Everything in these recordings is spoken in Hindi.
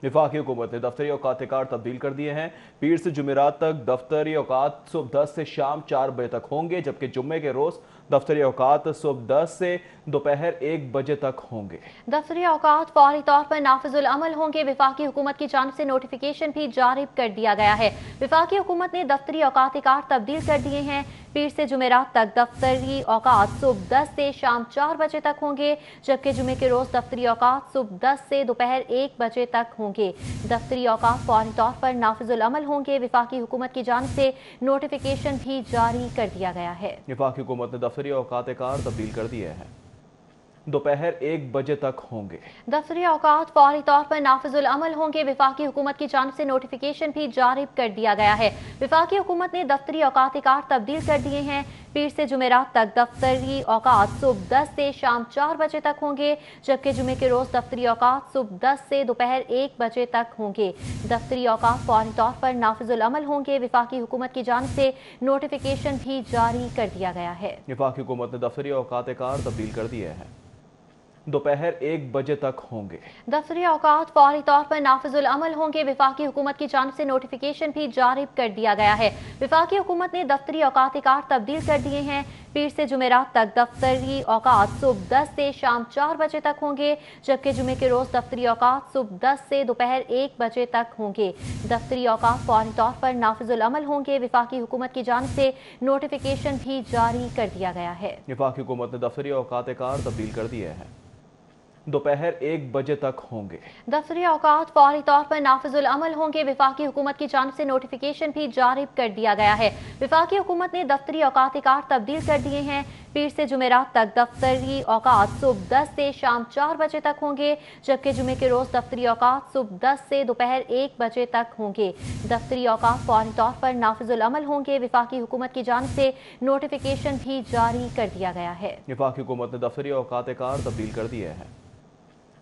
वफाकी हुकूमत ने दफ्तरी औकात कार तब्दील कर दिए हैं। पीर से जुमेरात तक दफ्तरी औकात सुबह 10 से शाम 4 बजे तक होंगे, जबकि जुम्मे के रोज दफ्तरी औकात सुबह 10 से दोपहर 1 बजे तक होंगे। दफ्तरी औकात फौरी तौर पर नाफिजुल अमल होंगे। वफाकी हुकूमत की जानिब से नोटिफिकेशन भी जारी कर दिया गया है। वफाकी हुकूमत ने दफ्तरी औकात कार तब्दील कर दिए हैं। पीर से जुमेरात तक दफ्तरी औकात सुबह 10 से शाम 4 बजे तक होंगे, जबकि जुमे के रोज दफ्तरी औकात सुबह 10 से दोपहर 1 बजे तक होंगे। दफ्तरी औकात फौरी तौर पर नाफिजुल अमल होंगे। वफाकी हुकूमत की जानिब से नोटिफिकेशन भी जारी कर दिया गया है। वफाकी हुकूमत ने दफ्तरी औकात कार तब्दील कर दिए हैं, दोपहर 1 बजे तक होंगे। दफ्तरी औकात फौरी तौर पर नाफिजुल अमल होंगे। वफाकी हुकूमत की जानिब से नोटिफिकेशन भी जारी कर दिया गया है। वफाकी हुकूमत ने दफ्तरी औकात कार तब्दील कर दिए हैं। पीर से जुमेरात तक दफ्तरी औकात सुबह 10 से शाम 4 बजे तक होंगे, जबकि जुमे के रोज दफ्तरी औकात सुबह 10 से दोपहर 1 बजे तक होंगे। दफ्तरी औकात फौरी तौर पर नाफिजुल अमल होंगे। वफाकी हुकूमत की जानिब से नोटिफिकेशन भी जारी कर दिया गया है। वफाकी हुकूमत ने दफ्तरी औकात कार तब्दील कर दिए हैं, दोपहर 1 बजे तक होंगे। दफ्तरी औकात फौरी तौर पर नाफिजुल अमल होंगे। वफाकी हुकूमत की जानिब से नोटिफिकेशन भी जारी कर दिया गया है। वफाकी हुकूमत ने दफ्तरी औकात कार तब्दील कर दिए हैं। पीर से जुमेरात तक दफ्तरी औकात सुबह 10 से शाम 4 बजे तक होंगे, जबकि जुमे के रोज दफ्तरी औकात सुबह 10 से दोपहर 1 बजे तक होंगे। दफ्तरी औकात फौरी तौर पर नाफिजुल अमल होंगे। वफाकी हुकूमत की जानिब से नोटिफिकेशन भी जारी कर दिया गया है। वफाकी हुकूमत ने दफ्तरी औकात कार तब्दील कर दिए हैं, दोपहर 1 बजे तक होंगे। दफ्तरी औकात फौरी तौर पर नाफिजुल अमल होंगे। वफाकी हुकूमत की जानिब से नोटिफिकेशन भी जारी कर दिया गया है। वफाकी हुकूमत ने दफ्तरी औकात कार तब्दील कर दिए हैं। पीर से जुमेरात तक दफ्तरी औकात सुबह 10 से शाम 4 बजे तक होंगे, जबकि जुमे के रोज दफ्तरी औकात सुबह 10 से दोपहर 1 बजे तक होंगे। दफ्तरी औकात फौरी तौर पर नाफिजुल अमल होंगे। वफाकी हुकूमत की जानिब से नोटिफिकेशन भी जारी कर दिया गया है। वफाकी हुकूमत ने दफ्तरी औकात कार तब्दील कर दिए हैं,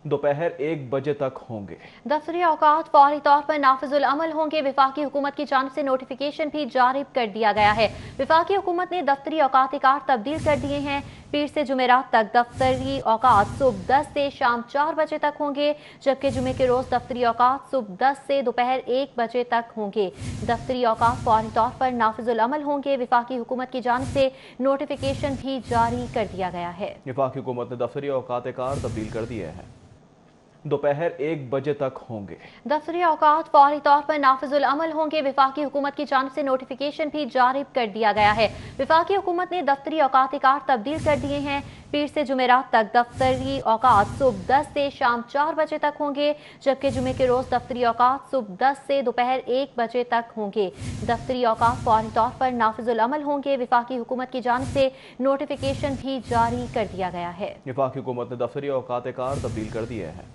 दोपहर 1 बजे तक होंगे। दफ्तरी औकात फौरी तौर पर नाफिजुल अमल होंगे। वफाकी हुकूमत की जानिब से नोटिफिकेशन भी जारी कर दिया गया है। वफाकी हुकूमत ने दफ्तरी औकात कार तब्दील कर दिए हैं। पीर से जुमेरात तक दफ्तरी औकात सुबह 10 से शाम 4 बजे तक होंगे, जबकि जुमे के रोज दफ्तरी औकात सुबह 10 से दोपहर 1 बजे तक होंगे। दफ्तरी औकात फौरी तौर पर नाफिजुल अमल होंगे। वफाकी हुकूमत की जानिब से नोटिफिकेशन भी जारी कर दिया गया है। वफाकी हुकूमत ने दफ्तरी औकात कार तब्दील कर दिए हैं, दोपहर 1 बजे तक होंगे। दफ्तरी औकात फौरी तौर पर नाफिजुल अमल होंगे। वफाकी हुकूमत की जानिब से नोटिफिकेशन भी जारी कर दिया गया है। वफाकी हुकूमत ने दफ्तरी औकात कार तब्दील कर दिए हैं। पीर से जुमेरात तक दफ्तरी औकात सुबह 10 से शाम 4 बजे तक होंगे, जबकि जुमे के रोज दफ्तरी औकात सुबह 10 से दोपहर 1 बजे तक होंगे। दफ्तरी औकात फौरी तौर पर नाफिजुल अमल होंगे। वफाकी हुकूमत की जानिब से नोटिफिकेशन भी जारी कर दिया गया है। वफाकी हुकूमत ने दफ्तरी औकात कार तब्दील कर दिए हैं,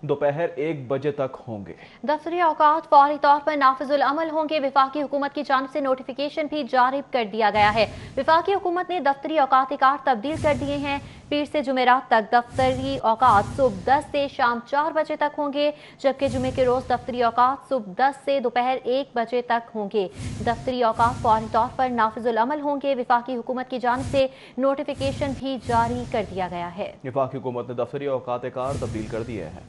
दोपहर 1 बजे तक होंगे। दफ्तरी औकात फौरी तौर पर नाफिजुल अमल होंगे। वफाकी हुकूमत की जानिब से नोटिफिकेशन भी जारी कर दिया गया है। वफाकी हुकूमत ने दफ्तरी औकात कार तब्दील कर दिए हैं। पीर से जुमेरात तक दफ्तरी औकात सुबह 10 से शाम 4 बजे तक होंगे, जबकि जुमे के रोज दफ्तरी औकात सुबह 10 से दोपहर 1 बजे तक होंगे। दफ्तरी औकात फौरी तौर पर नाफिजुल अमल होंगे। वफाकी हुकूमत की जानिब से नोटिफिकेशन भी जारी कर दिया गया है। वफाकी हुकूमत ने दफ्तरी औकात कार तब्दील कर दिए हैं,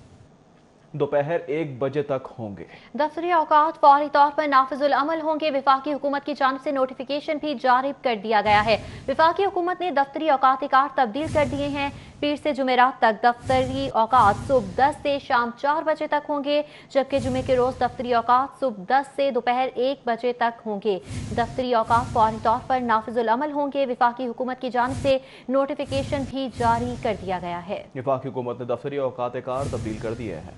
दोपहर 1 बजे तक होंगे। दफ्तरी औकात फौरी तौर पर नाफिजुल अमल होंगे। वफाकी हुकूमत की जानिब से नोटिफिकेशन भी जारी कर दिया गया है। वफाकी हुकूमत ने दफ्तरी औकात कार तब्दील कर दिए हैं। पीर से जुमेरात तक दफ्तरी औकात सुबह 10 से शाम 4 बजे तक होंगे, जबकि जुमे के रोज दफ्तरी औकात सुबह 10 से दोपहर 1 बजे तक होंगे। दफ्तरी औकात फौरी तौर पर नाफिजुल अमल होंगे। वफाकी हुकूमत की जानिब से नोटिफिकेशन भी जारी कर दिया गया है। वफाकी हुकूमत ने दफ्तरी औकात कार तब्दील कर दिए हैं,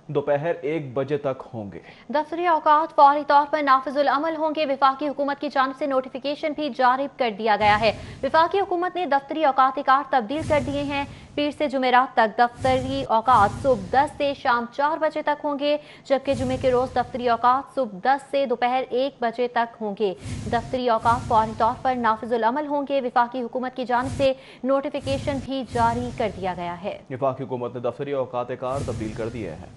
दोपहर 1 बजे तक होंगे। दफ्तरी औकात फौरी तौर पर नाफिजुल अमल होंगे। वफाकी हुकूमत की जानिब से नोटिफिकेशन भी जारी कर दिया गया है। वफाकी हुकूमत ने दफ्तरी औकात कार तब्दील कर दिए हैं। पीर से जुमेरात तक दफ्तरी औकात सुबह 10 से शाम 4 बजे तक होंगे, जबकि जुमे के रोज दफ्तरी औकात सुबह 10 से दोपहर 1 बजे तक होंगे। दफ्तरी औकात फौरी तौर पर नाफिजुल अमल होंगे। वफाकी हुकूमत की जानिब से नोटिफिकेशन भी जारी कर दिया गया है। वफाकी हुकूमत ने दफ्तरी औकात कार तब्दील कर दिए हैं,